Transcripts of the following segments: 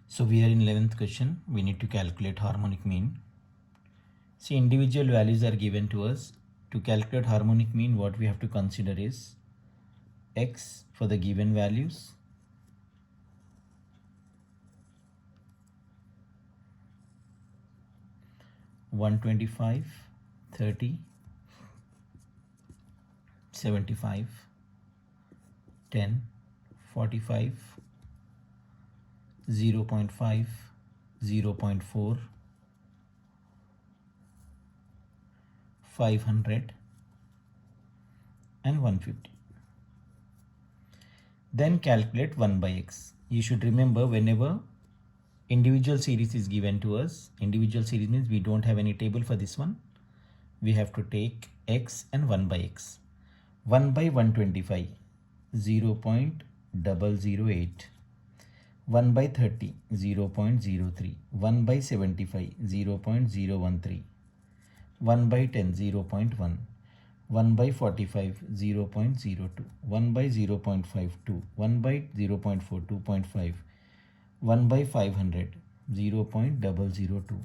So we are in 11th question. We need to calculate harmonic mean. See, individual values are given to us. To calculate harmonic mean, what we have to consider is x for the given values, (125, 30, 75, 10, 45, 0.5, 0.4, 500 and 150. Then calculate 1 by x. You should remember, whenever individual series is given to us, individual series means we don't have any table for this one. We have to take x and 1 by x. 1 by 125, 0.008. 1 by 30, 0.03. 1 by 75, 0.013. 1 by 10, 0.1. 1 by 45, 0.02. 1 by 0.52. 1 by 0.4, 2.5. 1 by 500, 0.002.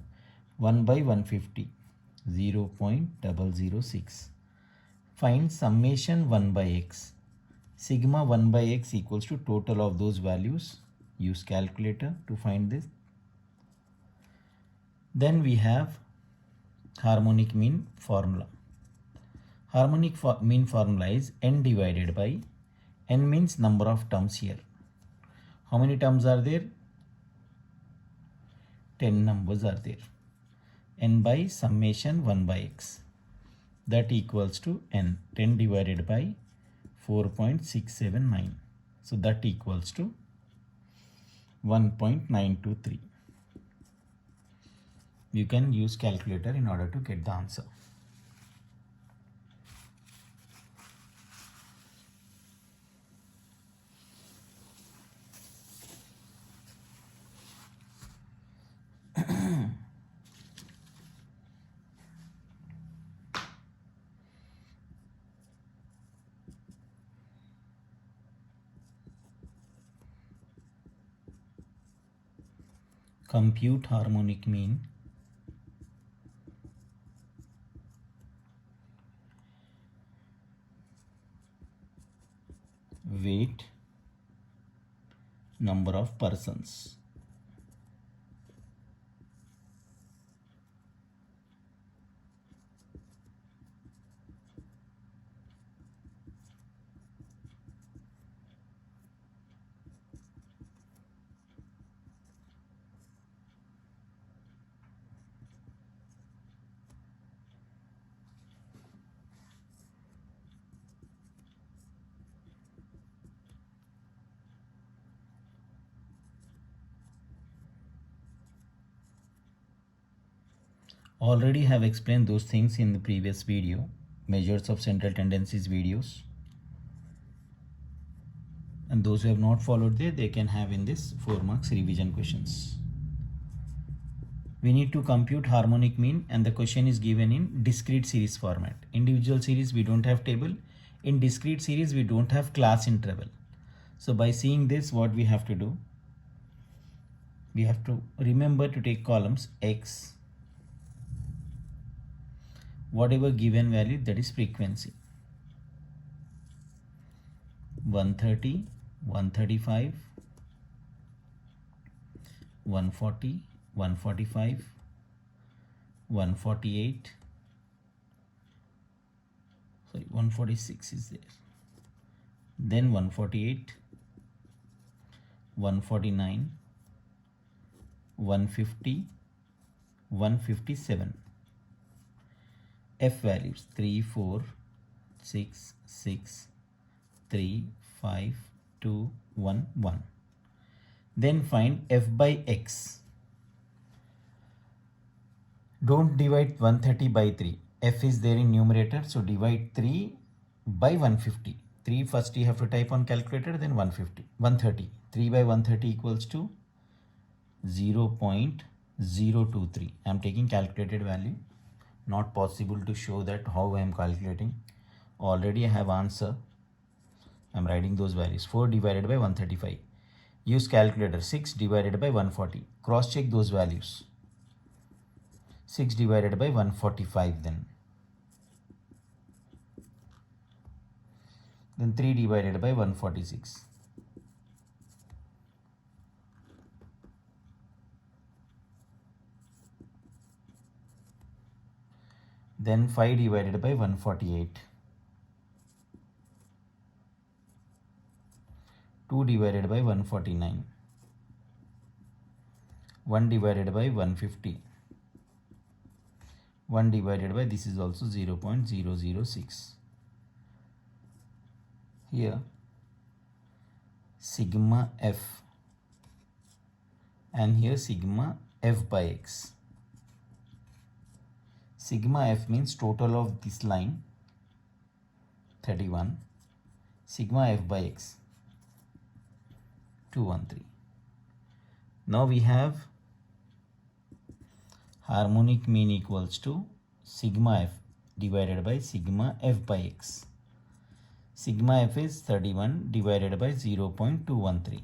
1 by 150, 0.006. Find summation 1 by x. Sigma 1 by x equals to total of those values. Use calculator to find this. Then we have harmonic mean formula. Harmonic mean formula is n divided by, n means number of terms here. How many terms are there? 10 numbers are there. N by summation 1 by x. That equals to n, 10 divided by 4.679. So that equals to 1.923. You can use calculator in order to get the answer. Compute harmonic mean. Weight, number of persons. Already have explained those things in the previous video, measures of central tendencies videos. And those who have not followed there, they can have in this 4 marks revision questions. We need to compute harmonic mean, and the question is given in discrete series format. Individual series we don't have table. In discrete series we don't have class interval. So by seeing this, what we have to do? We have to remember to take columns x, whatever given value, that is frequency. 130, 135, 140, 145, 148, sorry, 146 is there. Then 148, 149, 150, 157. F values 3, 4, 6, 6, 3, 5, 2, 1, 1. Then find f by x. Don't divide 130 by 3. F is there in numerator, so divide 3 by 150. 3 first you have to type on calculator, then 130. 3 by 130 equals to 0.023. I am taking calculated value. Not possible to show that how I am calculating. Already I have answer. I am writing those values. 4 divided by 135. Use calculator. 6 divided by 140. Cross check those values. 6 divided by 145 then. Then 3 divided by 146. Then 5 divided by 148. 2 divided by 149. 1 divided by 150. 1 divided by, this is also 0.006. Here sigma f, and here sigma f by x. Sigma f means total of this line 31, sigma f by x 213. Now we have harmonic mean equals to sigma f divided by sigma f by x. Sigma f is 31 divided by 0.213.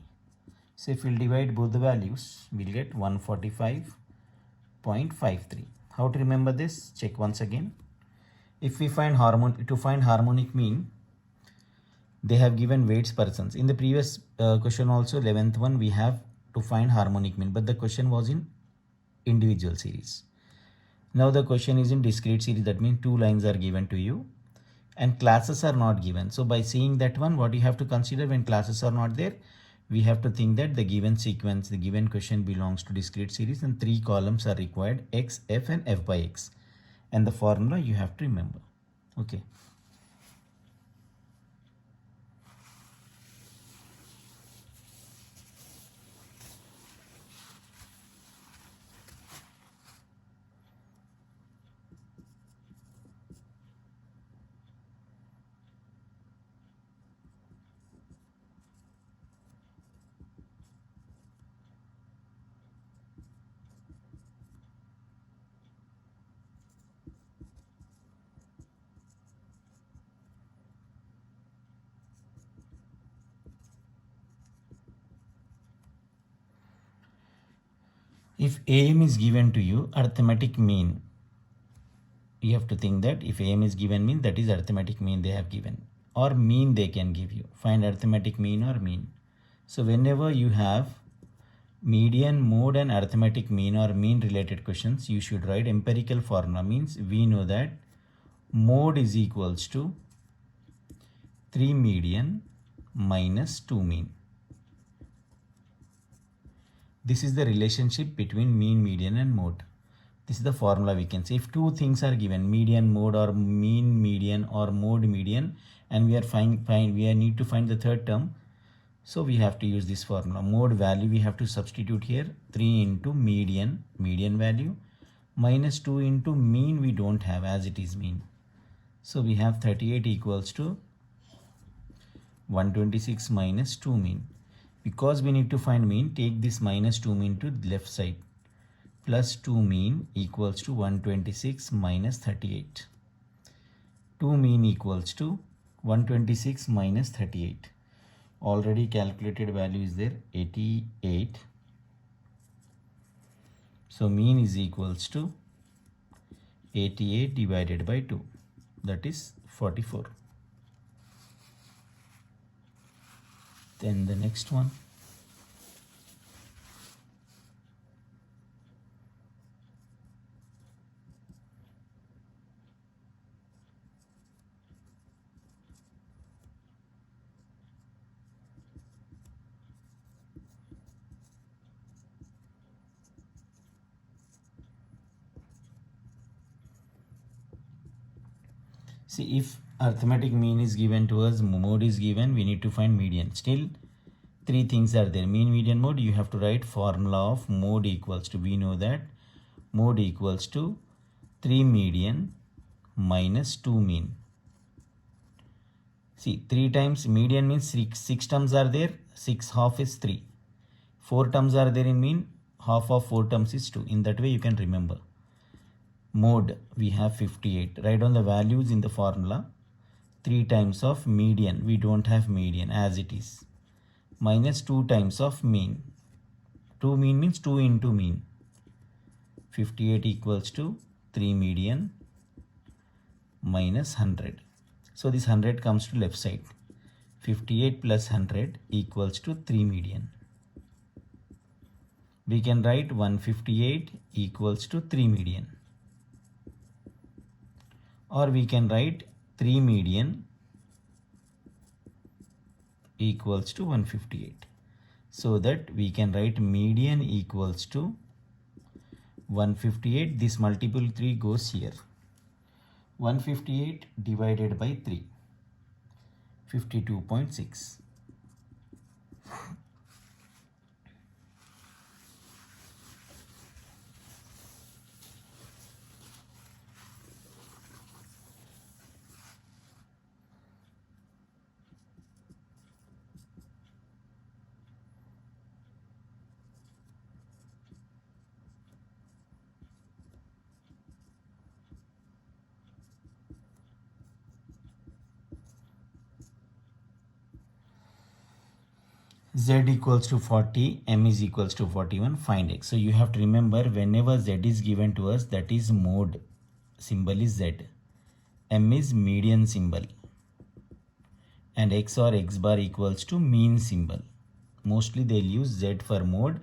So if we'll divide both the values, we'll get 145.53. How to remember this? Check once again. If we find harmonic mean, they have given weights persons. In the previous question also, 11th one, we have to find harmonic mean, but the question was in individual series. Now the question is in discrete series. That means 2 lines are given to you and classes are not given. So by seeing that one, what you have to consider when classes are not there, we have to think that the given sequence, the given question belongs to discrete series and 3 columns are required, x, f and f by x. And the formula you have to remember. Okay. If AM is given to you, arithmetic mean, you have to think that if AM is given mean, that is arithmetic mean they have given, or mean they can give you. Find arithmetic mean or mean. So whenever you have median, mode and arithmetic mean or mean related questions, you should write empirical formula. Means we know that mode is equals to 3 median minus 2 mean. This is the relationship between mean, median and mode. This is the formula we can say. If 2 things are given, median mode or mean median or mode median, and we need to find the third term, so we have to use this formula. Mode value we have to substitute here, 3 into median value, minus 2 into mean we don't have as it is mean. So we have 38 equals to 126 minus 2 mean. Because we need to find mean, take this minus 2 mean to the left side. Plus 2 mean equals to 126 minus 38. 2 mean equals to 126 minus 38. Already calculated value is there, 88. So mean is equals to 88 divided by 2. That is 44. Then the next one. See, if arithmetic mean is given to us, mode is given, we need to find median. Still 3 things are there, mean, median, mode. You have to write formula of mode equals to, we know that mode equals to 3 median minus 2 mean. See, 3 times median means 6 terms are there, 6 half is 3. 4 terms are there in mean, half of 4 terms is 2. In that way you can remember. Mode we have 58. Write down the values in the formula. 3 times of median, we don't have median as it is. minus 2 times of mean. 2 mean means 2 into mean. 58 equals to 3 median minus 100. So this 100 comes to left side. 58 plus 100 equals to 3 median. We can write 158 equals to 3 median. Or we can write 3 median equals to 158. So that we can write median equals to 158. This multiple 3 goes here. 158 divided by 3. 52.6. Z equals to 40, M is equals to 41, find X. So you have to remember, whenever Z is given to us, that is mode, symbol is Z. M is median symbol. And X or X bar equals to mean symbol. Mostly they'll use Z for mode,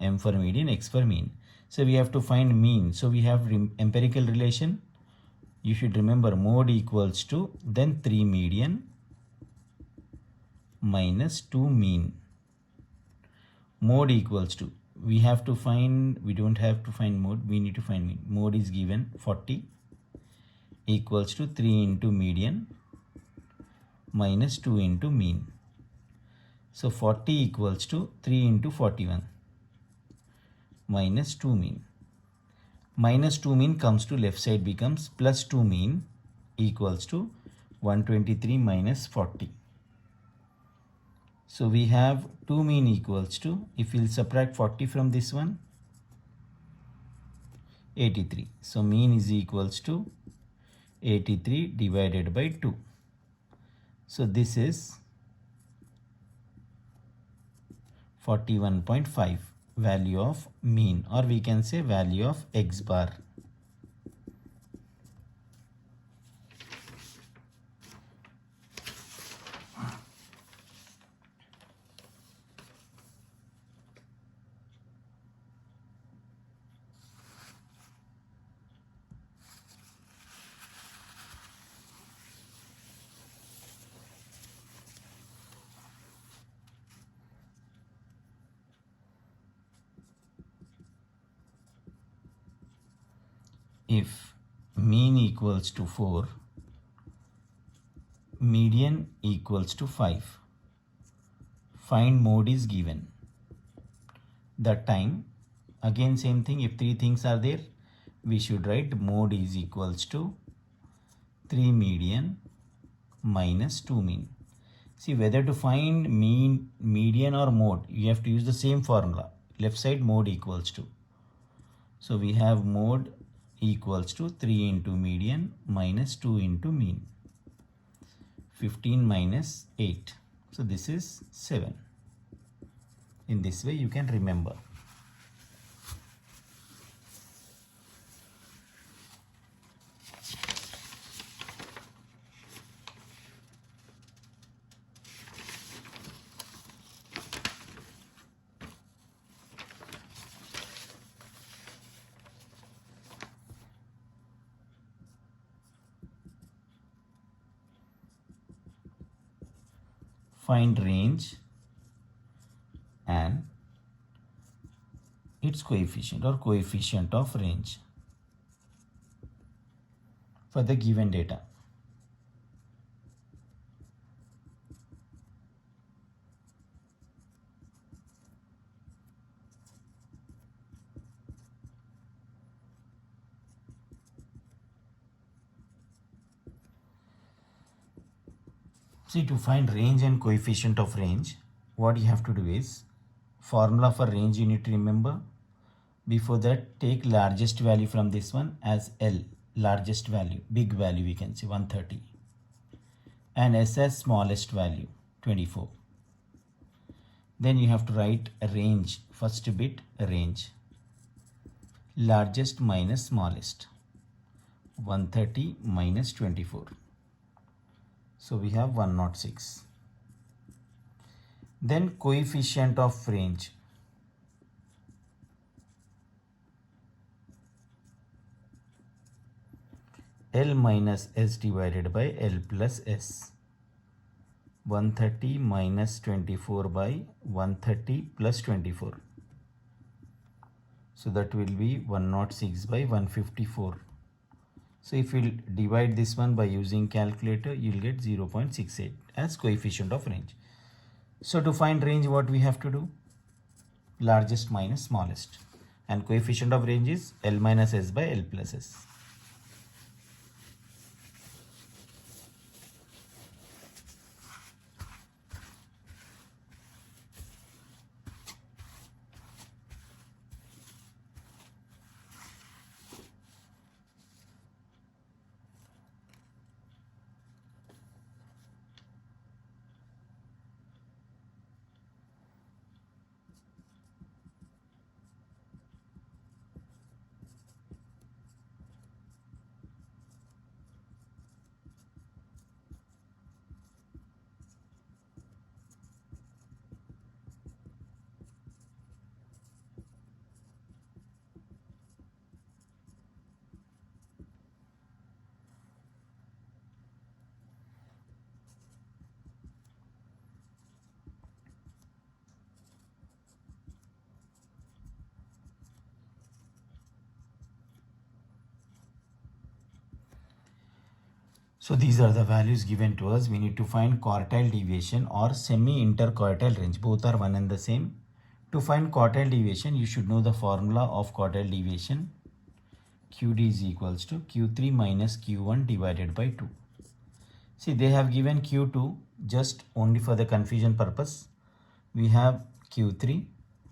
M for median, X for mean. So we have to find mean. So we have empirical relation. You should remember mode equals to then 3 median minus 2 mean. Mode equals to, we have to find, we don't have to find mode, we need to find mean. Mode is given 40 equals to 3 into median minus 2 into mean. So 40 equals to 3 into 41 minus 2 mean. Minus 2 mean comes to left side, becomes plus 2 mean equals to 123 minus 40. So we have 2 mean equals to, if we'll subtract 40 from this one, 83. So mean is equals to 83 divided by 2. So this is 41.5 value of mean, or we can say value of X bar. If mean equals to 4, median equals to 5, find mode is given. That time, again same thing, if 3 things are there, we should write mode is equals to 3 median minus 2 mean. See, whether to find mean, median or mode, you have to use the same formula. Left side mode equals to. So we have mode equals to 3 into median minus 2 into mean. 15 minus 8. So this is 7. In this way you can remember. Find range and its coefficient or coefficient of range for the given data. See, to find range and coefficient of range, what you have to do is, formula for range you need to remember. Before that, take largest value from this one as L, largest value, big value we can say 130, and S as smallest value 24. Then you have to write a range, first bit range, largest minus smallest, 130 minus 24. So we have 106. Then coefficient of range. L minus S divided by L plus S. 130 minus 24 by 130 plus 24. So that will be 106 by 154. So if you divide this one by using calculator, you will get 0.68 as coefficient of range. So to find range, what we have to do? Largest minus smallest. And coefficient of range is L minus S by L plus S. So these are the values given to us. We need to find quartile deviation or semi-interquartile range. Both are one and the same. To find quartile deviation, you should know the formula of quartile deviation. QD is equals to Q3 minus Q1 divided by 2. See, they have given Q2 just only for the confusion purpose. We have Q3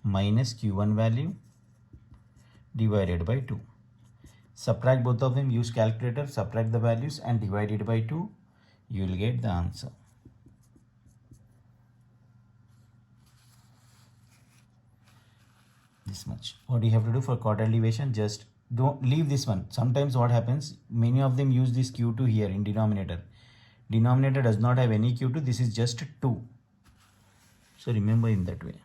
minus Q1 value divided by 2. Subtract both of them, use calculator, subtract the values and divide it by 2. You will get the answer. This much. What do you have to do for quartile deviation? Just don't leave this one. Sometimes what happens, many of them use this Q2 here in denominator. Denominator does not have any Q2. This is just 2. So remember in that way.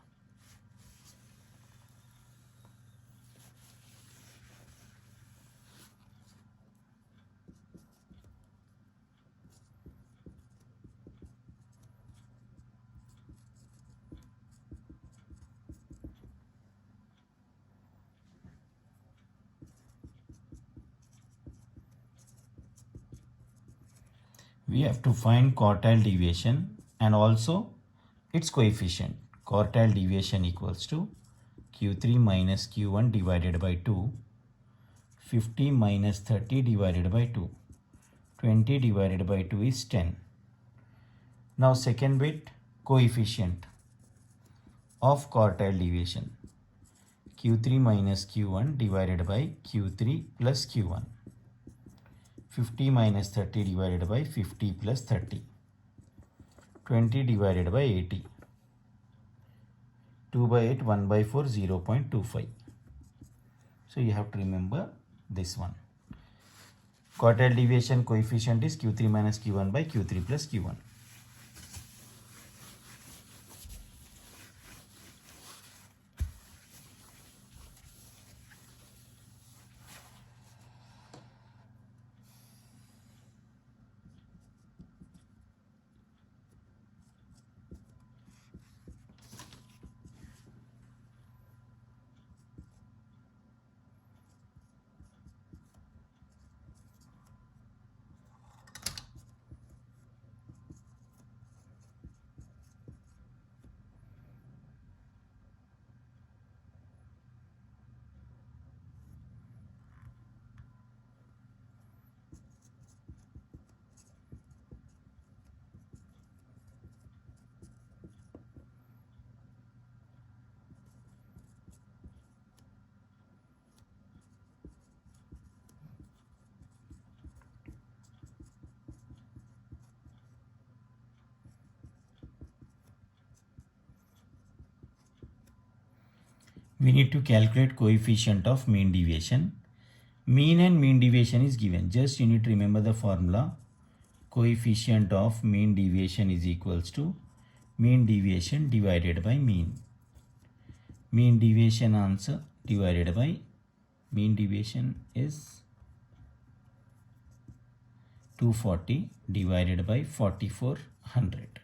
We have to find quartile deviation and also its coefficient. Quartile deviation equals to Q3 minus Q1 divided by 2, 50 minus 30 divided by 2, 20 divided by 2 is 10. Now second bit, coefficient of quartile deviation. Q3 minus Q1 divided by Q3 plus Q1. 50 minus 30 divided by 50 plus 30. 20 divided by 80. 2 by 8, 1 by 4, 0.25. So you have to remember this one. Quartile deviation coefficient is Q3 minus Q1 by Q3 plus Q1. We need to calculate coefficient of mean deviation. Mean and mean deviation is given. Just you need to remember the formula. Coefficient of mean deviation is equals to mean deviation divided by mean. Mean deviation answer divided by mean deviation is 240 divided by 4400.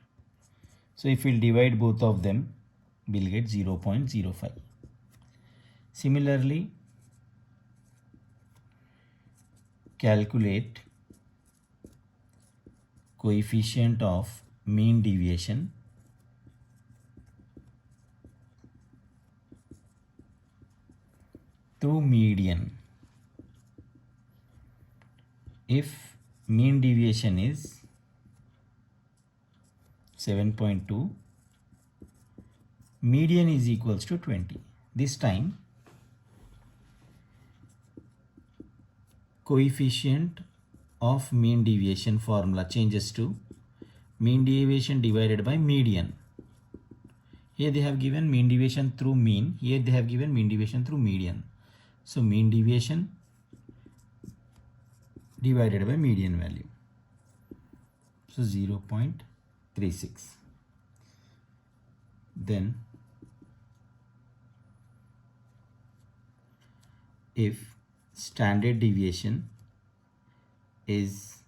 So if we'll divide both of them, we'll get 0.05. Similarly, calculate coefficient of mean deviation through median. If mean deviation is 7.2, median is equals to 20. This time coefficient of mean deviation formula changes to mean deviation divided by median. Here they have given mean deviation through mean, here they have given mean deviation through median. So mean deviation divided by median value. So 0.36. Then if standard deviation is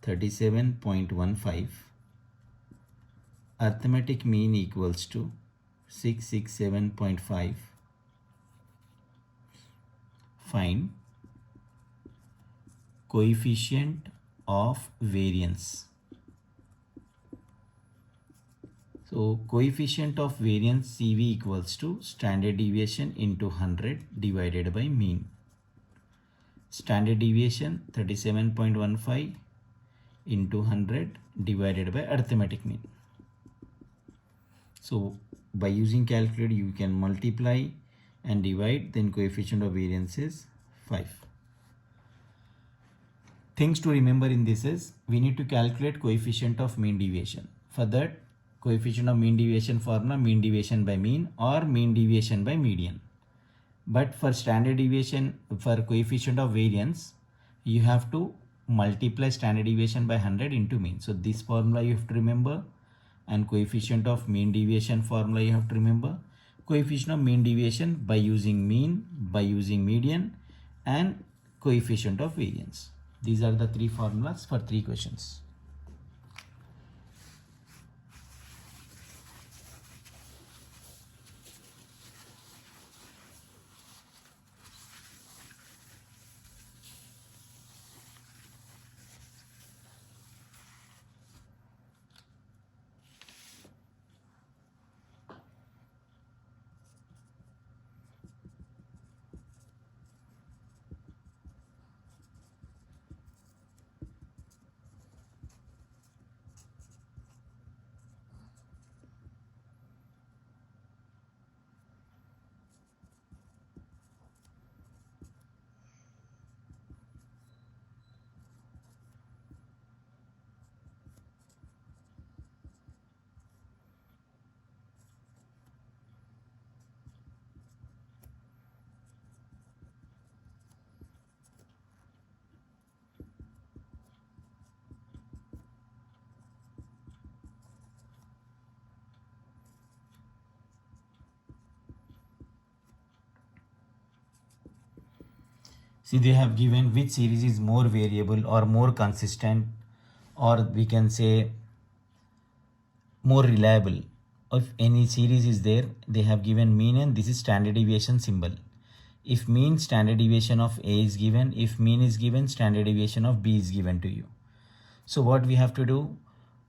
37.15, arithmetic mean equals to 667.5. Find coefficient of variance. So coefficient of variance CV equals to standard deviation into 100 divided by mean. Standard deviation 37.15 into 100 divided by arithmetic mean. So by using calculator you can multiply and divide, then coefficient of variance is 5. Things to remember in this is we need to calculate coefficient of mean deviation. For that, coefficient of mean deviation formula mean deviation by mean or mean deviation by median. But for standard deviation, for coefficient of variance, you have to multiply standard deviation by 100 into mean. So this formula you have to remember, and coefficient of mean deviation formula you have to remember. Coefficient of mean deviation by using mean, by using median, and coefficient of variance. These are the three formulas for 3 questions. See, they have given which series is more variable or more consistent, or we can say more reliable. If any series is there, they have given mean, and this is standard deviation symbol. If mean, standard deviation of A is given. If mean is given, standard deviation of B is given to you. So what we have to do,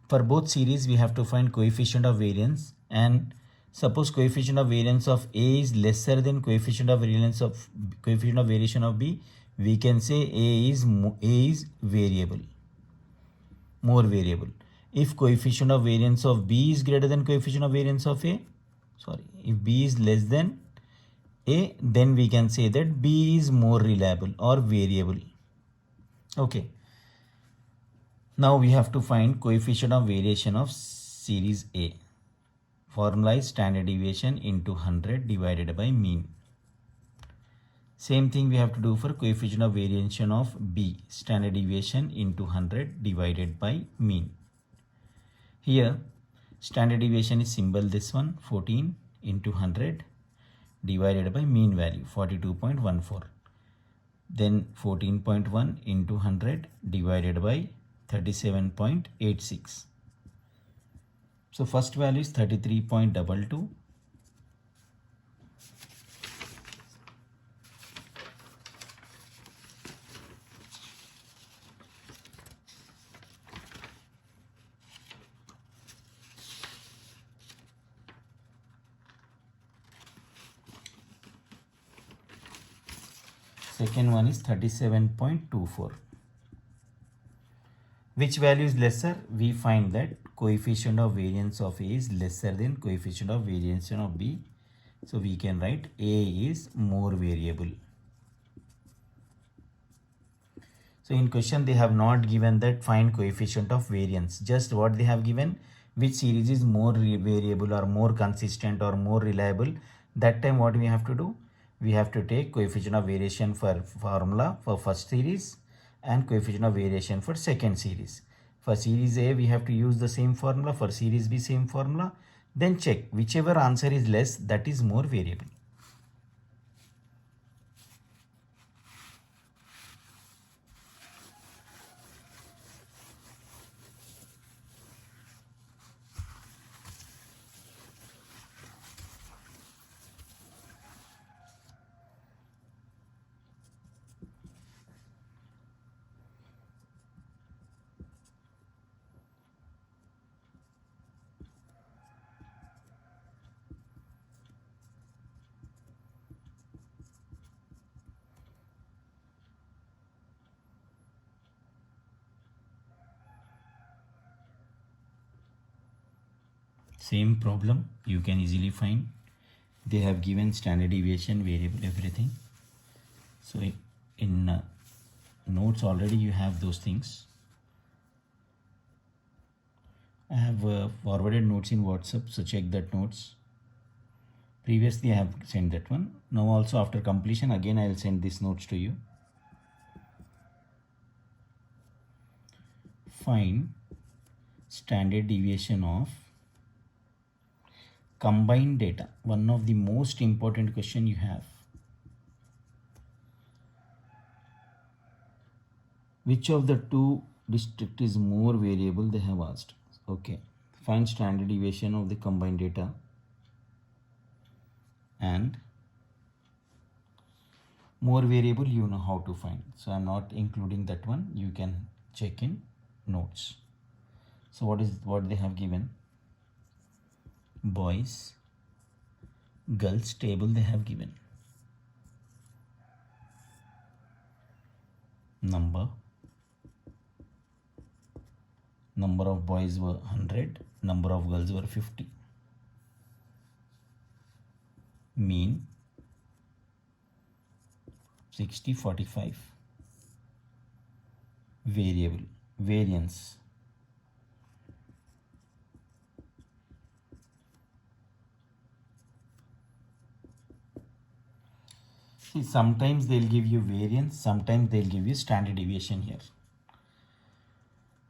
for both series we have to find coefficient of variance, and suppose coefficient of variance of A is lesser than coefficient of variation of B, we can say A is variable, more variable. If coefficient of variance of B is greater than coefficient of variance of A, if B is less than A, then we can say that B is more reliable or variable. Okay. Now we have to find coefficient of variation of series A. Formula is standard deviation into 100 divided by mean. Same thing we have to do for coefficient of variation of B, standard deviation into 100 divided by mean. Here standard deviation is symbol this one, 14 into 100 divided by mean value 42.14. Then 14.1 into 100 divided by 37.86. So first value is 33.22. Second one is 37.24. Which value is lesser? We find that coefficient of variance of A is lesser than coefficient of variation of B. So we can write A is more variable. So in question they have not given that find coefficient of variance. Just what they have given, which series is more variable or more consistent or more reliable. That time what we have to do? We have to take coefficient of variation for formula for first series and coefficient of variation for second series. For series A we have to use the same formula, for series B same formula. Then check whichever answer is less, that is more variable. Same problem you can easily find. They have given standard deviation, variable, everything. So in notes already you have those things. I have forwarded notes in WhatsApp, so check that notes. Previously I have sent that one. Now also after completion again I will send these notes to you. Find standard deviation of combined data. One of the most important question you have. Which of the two district is more variable, they have asked. Okay, find standard deviation of the combined data and more variable you know how to find. So I'm not including that one, you can check in notes. So what they have given? Boys, girls table they have given. Number of boys were 100, number of girls were 50. Mean 60, 45. Variable, variance. See, sometimes they'll give you variance, sometimes they'll give you standard deviation here.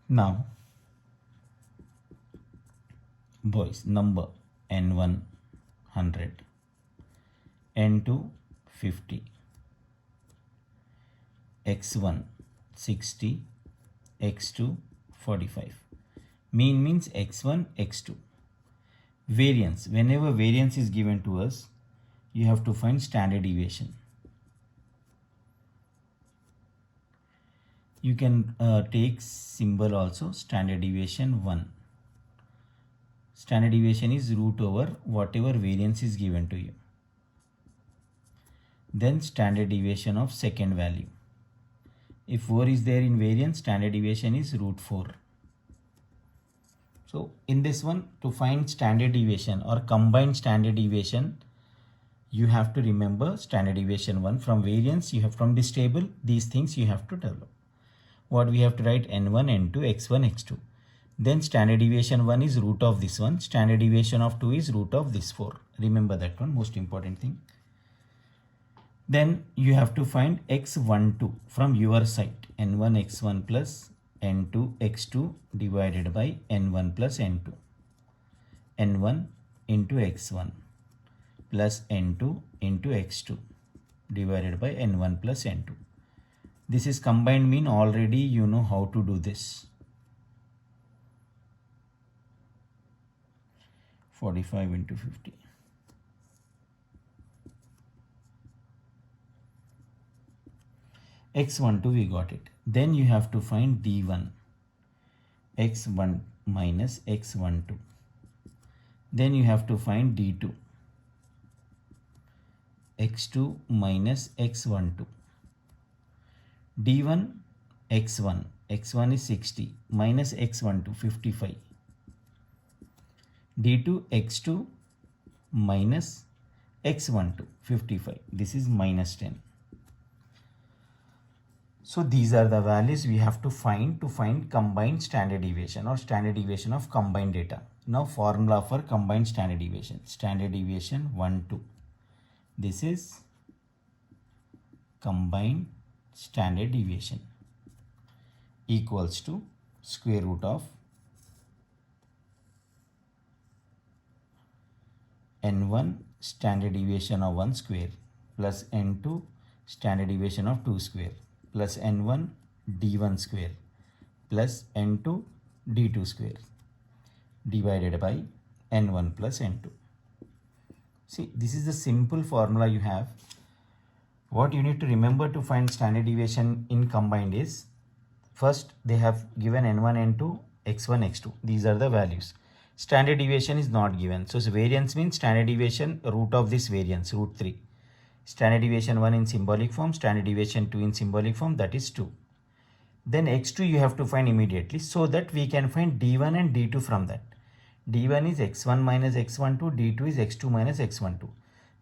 Now, boys, number N1 100, N2 50, X1 60, X2 45. Mean means X1, X2. Variance, whenever variance is given to us, you have to find standard deviation. You can take symbol also, standard deviation 1. Standard deviation is root over whatever variance is given to you. Then standard deviation of second value. If 4 is there in variance, standard deviation is root 4. So in this one, to find standard deviation or combined standard deviation, you have to remember standard deviation 1. From variance, you have from this table, these things you have to develop. What we have to write? N1, N2, X1, X2. Then standard deviation 1 is root of this one. Standard deviation of 2 is root of this 4. Remember that one, most important thing. Then you have to find x12 from your side. n1 x1 plus n2 x2 divided by n1 plus n2. n1 into x1 plus n2 into x2 divided by n1 plus n2. This is combined mean. Already you know how to do this. 45 into 50. x12 we got it. Then you have to find d1 x1 minus x12. Then you have to find d2 x2 minus x12. d1 x1 is 60 minus x12 55. d2 x2 minus x12 55. This is minus 10. So these are the values we have to find combined standard deviation or standard deviation of combined data. Now formula for combined standard deviation. Standard deviation 1, 2. This is combined standard deviation equals to square root of n1 standard deviation of 1 square plus n2 standard deviation of 2 square plus n1 d1 square plus n2 d2 square divided by n1 plus n2. See, this is the simple formula you have. What you need to remember to find standard deviation in combined is, first they have given n1, n2, x1, x2. These are the values. Standard deviation is not given. So variance means standard deviation root of this variance, root 3. Standard deviation 1 in symbolic form, standard deviation 2 in symbolic form, that is 2. Then x2 you have to find immediately so that we can find d1 and d2 from that. d1 is x1 minus x12, d2 is x2 minus x12.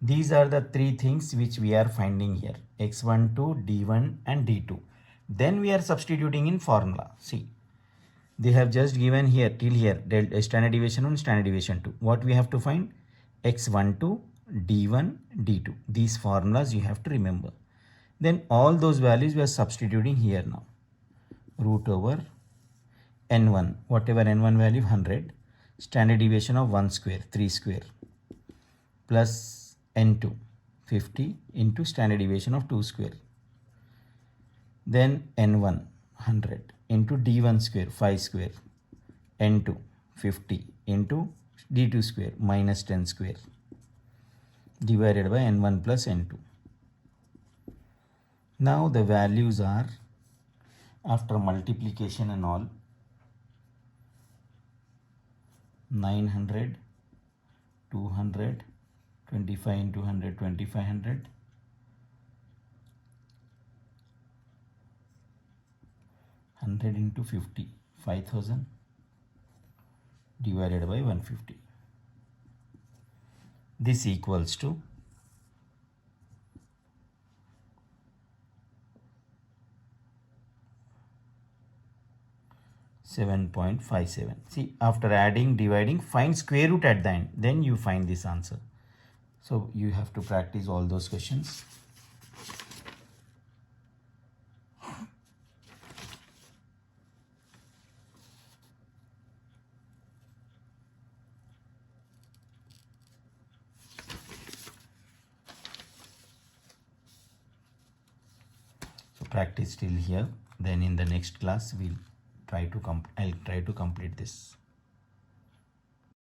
These are the three things which we are finding here, x12, d1 and d2. Then we are substituting in formula. See, they have just given here till here standard deviation 1, standard deviation 2. What we have to find? x12, d1, d2. These formulas you have to remember. Then all those values we are substituting here now. Root over n1, whatever n1 value 100, standard deviation of 1 square, 3 square, plus n2 50 into standard deviation of 2 square. Then n1 100 into d1 square, 5 square, n2 50 into d2 square minus 10 square divided by n1 plus n2. Now the values are, after multiplication and all, 900, 200, 25 into 100, 2500, 100 into 50, 5000 divided by 150. This equals to 7.57. See, after adding, dividing, find square root at the end. Then you find this answer. So you have to practice all those questions. So practice till here. Then in the next class, I'll try to complete this.